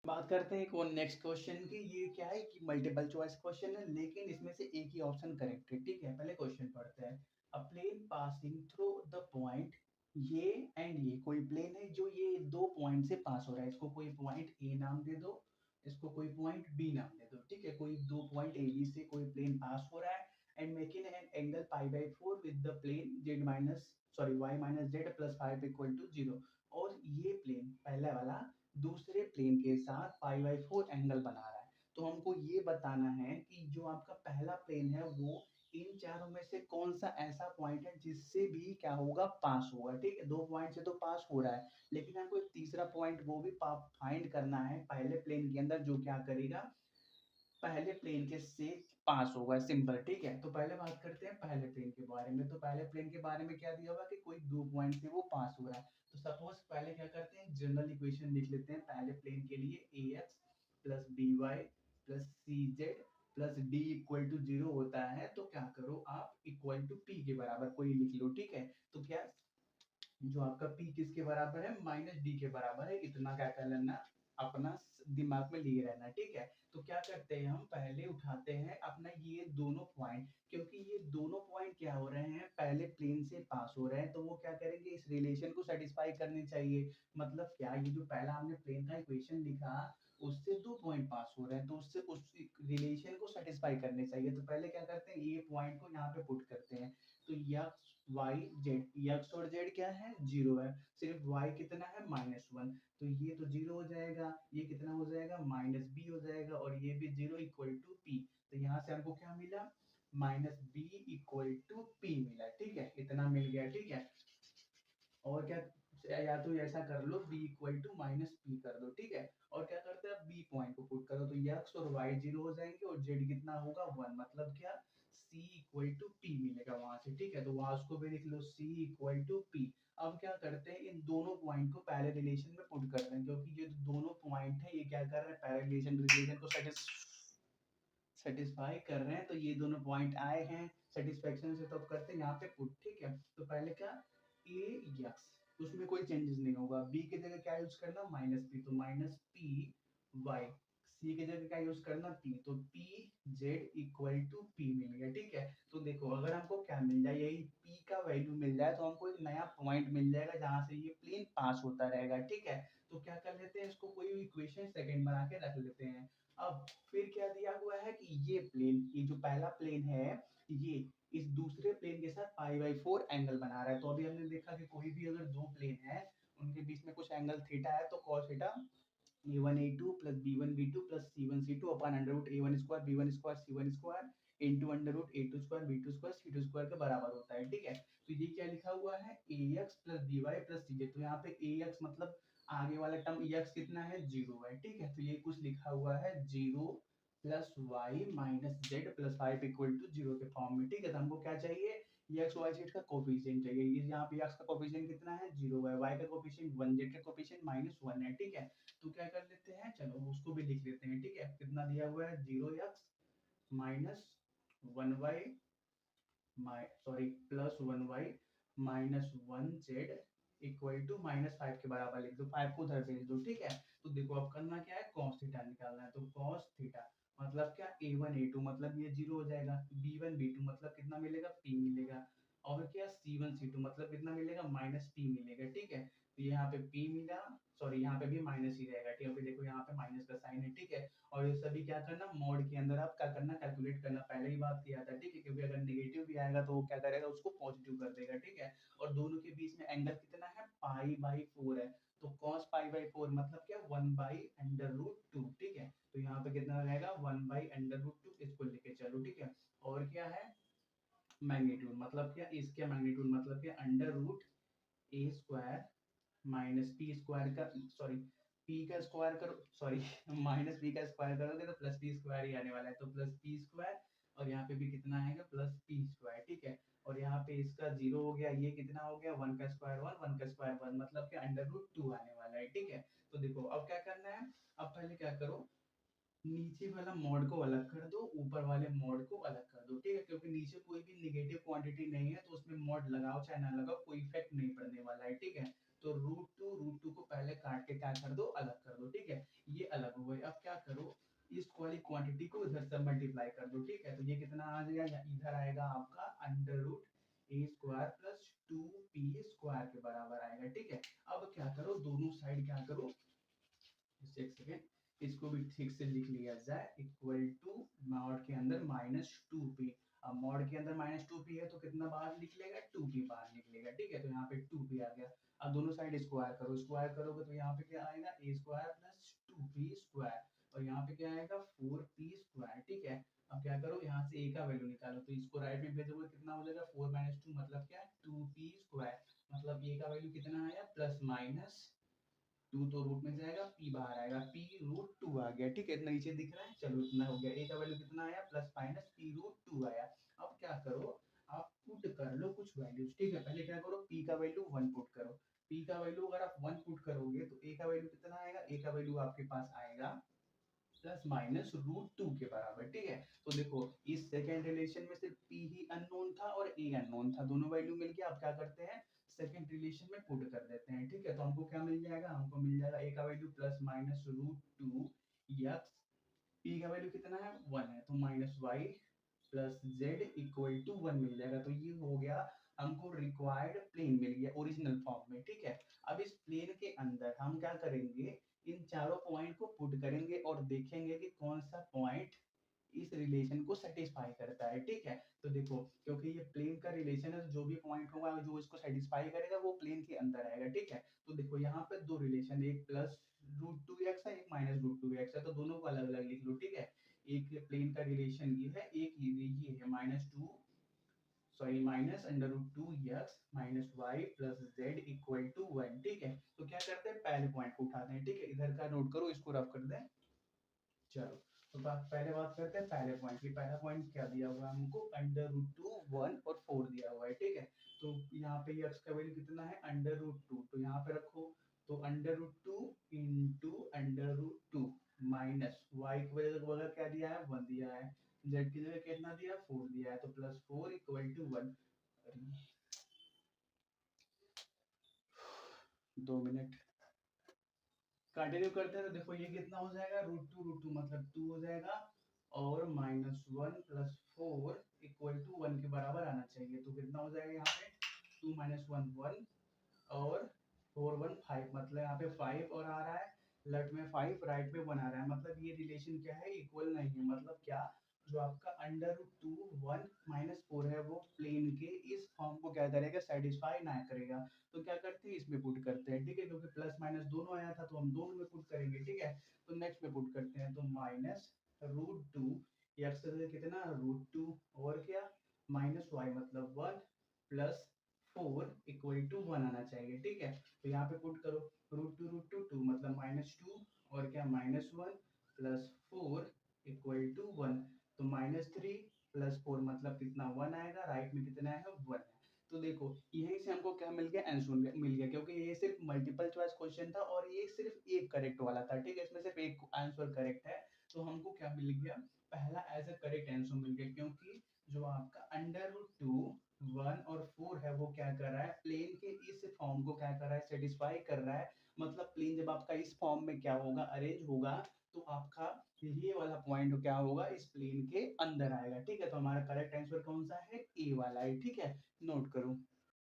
बात करते हैं एक और नेक्स्ट क्वेश्चन की। ये क्या है कि मल्टीपल चॉइस क्वेश्चन है, लेकिन इसमें से एक ही ऑप्शन करेक्ट है। ठीक है, पहले क्वेश्चन पढ़ते हैं। A plane passing through the point ये एंड ये, कोई प्लेन है जो ये दो पॉइंट से पास हो रहा है। इसको कोई पॉइंट ए नाम दे दो, इसको कोई पॉइंट बी नाम दे दो। ठीक है, कोई दो पॉइंट ए बी से कोई प्लेन पास हो रहा है and making an angle π/4 with the plane z minus y minus Z plus 5 equal to 0। और ये प्लेन पहला वाला दूसरे प्लेन के साथ π/4 एंगल बना रहा है। तो हमको ये बताना है कि जो आपका पहला प्लेन है वो इन चारों में से कौन सा ऐसा पॉइंट है जिससे भी क्या होगा, पास होगा। ठीक है, दो पॉइंट से तो पास हो रहा है, लेकिन हमको एक तीसरा पॉइंट वो भी फाइंड करना है पहले प्लेन के अंदर, जो क्या करेगा, पहले प्लेन के से पास होगा। सिंपल। ठीक है, तो पहले बात करते हैं पहले प्लेन के बारे में। तो पहले प्लेन के बारे में क्या दिया हुआ कि कोई दो पॉइंट से वो पास हो रहा है। तो सपोज पहले क्या करते हैं, जनरल इक्वेशन लिख लेते हैं पहले प्लेन के लिए। ax plus B Y plus C Z plus D equal to 0 होता है। तो क्या करो आप, इक्वल टू पी के बराबर कोई लिख लो। ठीक है, तो क्या जो आपका p किसके बराबर है, माइनस डी के बराबर है। इतना क्या कर लेना, अपना दिमाग में लिए रहना। ठीक है, तो क्या करते हैं, हम पहले उठाते हैं अपना ये दोनों पॉइंट, क्योंकि ये दोनों पॉइंट क्या हो रहे हैं, पहले प्लेन से पास हो रहे हैं। तो वो क्या करेंगे, इस रिलेशन को सेटिस्फाई करनी चाहिए। मतलब क्या, ये जो पहला हमने प्लेन का इक्वेशन लिखा उससे दो पॉइंट पास हो रहे हैं, तो उससे उस रिलेशन को सेटिस्फाई करने चाहिए। तो पहले क्या करते हैं, ये पॉइंट को यहाँ पे पुट करते हैं। तो यक्स वाई जेड, यक्स और जेड क्या है, जीरो है। सिर्फ वाई कितना है, -1। तो ये तो जीरो हो जाएगा, ये कितना हो जाएगा, माइनस बी हो जाएगा, और ये भी जीरो इक्वल टू पी। तो यहाँ से हमको क्या मिला, minus B equal to P मिला। ठीक है, इतना मिल गया। ठीक है, और क्या, या तो ऐसा कर लो b equal to minus P कर दो। ठीक है, और क्या करते हैं, b पॉइंट को पुट करो। तो x और y जीरो हो जाएंगे और z कितना होगा, 1। मतलब क्या, c इक्वल टू p मिलेगा वहां से। ठीक है, तो वहां उसको भी लिख लो, c इक्वल टू p। अब क्या करते हैं, इन दोनों पॉइंट को पहले रिलेशन में पुट करते हैं, क्योंकि ये दोनों पॉइंट है ये क्या कर रहे हैं, पहले रिलेशन को सेटिस्फाई कर रहे हैं। तो ये दोनों पॉइंट आए हैं सेटिस्फेक्शन से, तो अब करते हैं यहाँ पे पुट। ठीक है, तो पहले क्या, ए यक्स, उसमें कोई चेंजेस नहीं होगा। बी की जगह क्या यूज करना, माइनस पी, तो माइनस पी वाई। सी की जगह क्या यूज करना, पी, तो P Z equal to P मिल गया। ठीक है, तो देखो अगर हमको क्या मिल जाए, यही पी का वैल्यू मिल जाए, तो हमको एक नया पॉइंट मिल जाएगा जहां से ये प्लेन पास होता रहेगा। ठीक है, तो क्या कर लेते हैं, इसको कोई इक्वेशन सेकंड बना के रख लेते हैं। अब फिर क्या दिया हुआ है कि ये प्लेन, ये जो पहला प्लेन है, ये इस दूसरे प्लेन के साथ π/4 एंगल बना रहा है। तो अभी हमने देखा कि कोई भी अगर दो प्लेन है उनके बीच में कुछ एंगल थीटा है, तो cos theta a1 a2 plus b1 b2 plus c1 c2 अपन under root a1 square b1 square c1 square into under root a2 square b2 square c2 square के बराबर होता है। ठीक है, तो ये क्या लिखा हुआ है, ax plus by plus cj। तो यहाँ पे ax मतलब आगे वाला टर्म x कितना है, 0 है। ठीक है, तो ये कुछ लिखा हुआ है 0 plus Y minus Z plus 5 equal to 0 के फॉर्म में। ठीक है, तो हमको क्या चाहिए, एक्स वाई जेड का कोफिशिएंट चाहिए। ये यहाँ पे एक्स का कोफिशिएंट कितना है, 0 है, वाई का कोफिशिएंट 1, जेड का कोफिशिएंट -1 है। ठीक है, तो क्या कर लेते हैं, चलो उसको भी लिख लेते हैं। ठीक है, कितना दिया हुआ है, 0x minus 1y, sorry plus 1y minus 1z equal to -5 के बराबर लिख दो, 5 को उधर भेज दो। ठीक है, तो देखो अब करना क्या है, cos थीटा निकालना है। तो cos थीटा मतलब क्या, a1 a2 मतलब ये 0 हो जाएगा, b1 b2 मतलब कितना मिलेगा, p मिलेगा, और क्या c1 c2 मतलब कितना मिलेगा, -p मिलेगा। ठीक है, तो यहाँ पे p मिला, सॉरी यहाँ पे भी माइनस ही रहेगा। ठीक है, देखो यहाँ पे माइनस का साइन है। ठीक है, और ये सभी क्या करना, मोड के अंदर आप क्या करना, कैलकुलेट करना। पहले ही बात किया था। ठीक है, क्योंकि अगर नेगेटिव भी आएगा तो वो क्या करेगा, उसको पॉजिटिव कर देगा। ठीक है, और दोनों के बीच में एंगल कितना है, π/4 है। तो cos π/4 मतलब क्या, 1/√2। ठीक है, तो यहाँ पे कितना रहेगा, 1/√2, इसको लेके चलो। ठीक है, और क्या है, मैग्नीट्यूड मतलब क्या, इसके मैग्नीट्यूड मतलब क्या, √a² माइनस पी स्क्वायर का, सॉरी पी का स्क्वायर करो, सॉरी माइनस पी का स्क्वायर करोगे तो प्लस पी स्क्वायर ही आने वाला है। तो प्लस पी स्क्वायर, और यहाँ पे भी कितना आएगा, प्लस पी स्क्वायर। ठीक है, और यहाँ पे इसका 0 हो गया, ये कितना हो गया, 1 का स्क्वायर 1, 1 का स्क्वायर 1, मतलब कि √2 आने वाला है। ठीक है, तो देखो अब क्या करना है, अब पहले क्या करो, नीचे वाला मॉड को अलग कर दो, ऊपर वाले मॉड को अलग कर दो। ठीक है, क्योंकि नीचे कोई भी निगेटिव क्वांटिटी नहीं है, तो उसमें मॉड लगाओ चाहे ना लगाओ कोई इफेक्ट नहीं पड़ने वाला है। ठीक है, तो √2 को पहले काट के क्या कर दो, अलग कर दो। ठीक है, ये अलग भाई अब क्या करो, इस वाली क्वांटिटी को इधर से मल्टीप्लाई कर दो, ठीक है। तो ये कितना आ जाएगा, इधर आएगा आपका अंडर रूट ए स्क्वायर प्लस 2p स्क्वायर के बराबर आएगा, ठीक है। अब क्या करो, दोनों साइड क्या करो, एक सेकेंड, इसको भी ठीक से लिख लिया जाए, इक्वल टू मॉड के अंदर माइनस 2p। अब मॉड के अंदर माइनस 2p है तो कितना बाहर निकलेगा, 2p बाहर निकलेगा, ठीक है। तो यहाँ पे 2p आ गया। अब दोनों साइड स्क्वायर करो, स्क्वायर करोगे तो यहाँ पे क्या आएगा, ए स्क्वायर प्लस 2p स्क्वायर, और यहाँ पे क्या आएगा 4p स्क्वायर, ठीक है। अब क्या करो, यहाँ से a का वैल्यू निकालो, तो इसको राइट में भेजोगे कितना हो जाएगा, 4 माइनस 2 मतलब क्या, 2p स्क्वायर। मतलब a का वैल्यू कितना आया, प्लस माइनस 2 तो रूट में जाएगा, p बाहर आएगा, p रूट 2 आ गया, ठीक है। इतना नीचे दिख रहा है, चलो इतना हो गया। a का वैल्यू कितना आया, प्लस माइनस p रूट 2 आया। अब क्या करो, आप पुट कर लो कुछ वैल्यूज, ठीक है। पहले क्या करो, p का वैल्यू 1 पुट करो। p का वैल्यू अगर आप 1 पुट करोगे तो a का वैल्यू कितना आएगा, a का वैल्यू आपके पास आएगा प्लस माइनस रूट 2 के बराबर, ठीक है। तो देखो, इस सेकेंड रिलेशन में सिर्फ p ही अननोन था और a अननोन था, दोनों वैल्यू मिल गया। अब क्या करते हैं, सेकेंड रिलेशन में पुट कर देते हैं, ठीक है। तो हमको क्या मिल जाएगा, हमको मिल जाएगा a का value plus minus root 2 x, p का वैल्यू कितना है 1 है, तो minus y plus z equal to 1 मिल जाएगा। तो ये हो गया, हमको रिक्वायर्ड प्लेन मिल गया ओरिजिनल फॉर्म में, ठीक है। अब इस प्लेन के अंदर हम क्या करेंगे, इन चारों पॉइंट को पुट करेंगे और देखेंगे कि कौन सा पॉइंट इस रिलेशन को सेटिस्फाई करता है, ठीक है। तो देखो, क्योंकि ये प्लेन का रिलेशन है, तो जो भी पॉइंट होगा जो इसको सेटिस्फाई करेगा वो प्लेन के अंदर आएगा, ठीक है। तो देखो यहाँ पे दो रिलेशन, एक प्लस रूट 2x है, एक माइनस रूट 2x है, तो दोनों को अलग अलग लिख लो, ठीक है। एक प्लेन का रिलेशन ये है, एक ये है minus two, sorry minus under root 2x minus Y plus Z equal to 1, ठीक है। तो क्या करते हैं, पहले पॉइंट को उठाते हैं, ठीक है। इधर का नोट करो, इसको रफ कर दें, चलो। तो पहले बात करते हैं पहले पॉइंट की। पहला पॉइंट क्या दिया हुआ है हमको, अंडर रूट 2 1 और 4 दिया हुआ है, ठीक है। तो यहाँ पे x का वैल्यू कितना है, अंडर रूट 2, तो यहाँ पे रखो। तो under root 2 into under root 2 minus y की वजह क्या दिया है, 1 दिया है, z की जगह कितना दिया, 4 दिया है, तो plus 4 equal to 1। 2 minute continue करते हैं। तो देखो ये कितना हो जाएगा, रूट टू मतलब 2 हो जाएगा, और माइनस 1 प्लस 4 इक्वल टू 1 के बराबर आना चाहिए। तो कितना हो जाएगा यहाँ पे, 2 माइनस 1 1, और 4 1 5, मतलब यहाँ पे 5 और आ रहा है, लेफ्ट में 5 राइट में 1 आ रहा है, मतलब ये रिलेशन क्या है, इक्वल नहीं है। मतलब क्या, जो आपका अंडर रूट 2 1 माइनस 4 है वो प्लेन के इस फॉर्म को क्या करेगा, सेटिस्फाई ना करेगा। तो क्या करते हैं, इसमें पुट करते हैं, ठीक है। क्योंकि प्लस माइनस दोनों आया था तो हम दोनों में पुट करेंगे, ठीक है। तो नेक्स्ट में पुट करते हैं, तो माइनस रूट 2 एक्स कितना रूट 2, और क्या माइनस वाई मतलब 1 प्लस 4 इक्वल टू 1 आना चाहिए, ठीक है। तो यहाँ पे पुट करो, रूट टू 2 मतलब माइनस 2, और क्या माइनस 1 प्लस 4 इक्वल टू 1, तो माइनस 3 प्लस 4 मतलब कितना 1 आएगा, राइट में कितना है 1 है। तो देखो यहीं से हमको क्या मिल गया, आंसर मिल गया, क्योंकि ये सिर्फ मल्टीपल चॉइस क्वेश्चन था और ये सिर्फ एक करेक्ट वाला था, ठीक है। इसमें सिर्फ एक आंसर करेक्ट है, तो हमको क्या मिल गया, पहला एज अ करेक्ट आंसर मिल गया। क्योंकि जो आपका अंडर रूट 2 1 और 4 है वो क्या कर रहा है, प्लेन के इस फॉर्म को क्या कर रहा है, सेटिस्फाई कर रहा है। मतलब प्लेन जब आपका इस फॉर्म में क्या होगा, अरेंज होगा, तो आपका ये वाला पॉइंट क्या होगा, इस प्लेन के अंदर आएगा, ठीक है। तो हमारा करेक्ट आंसर कौन सा है, ए वाला है, ठीक है। नोट करो।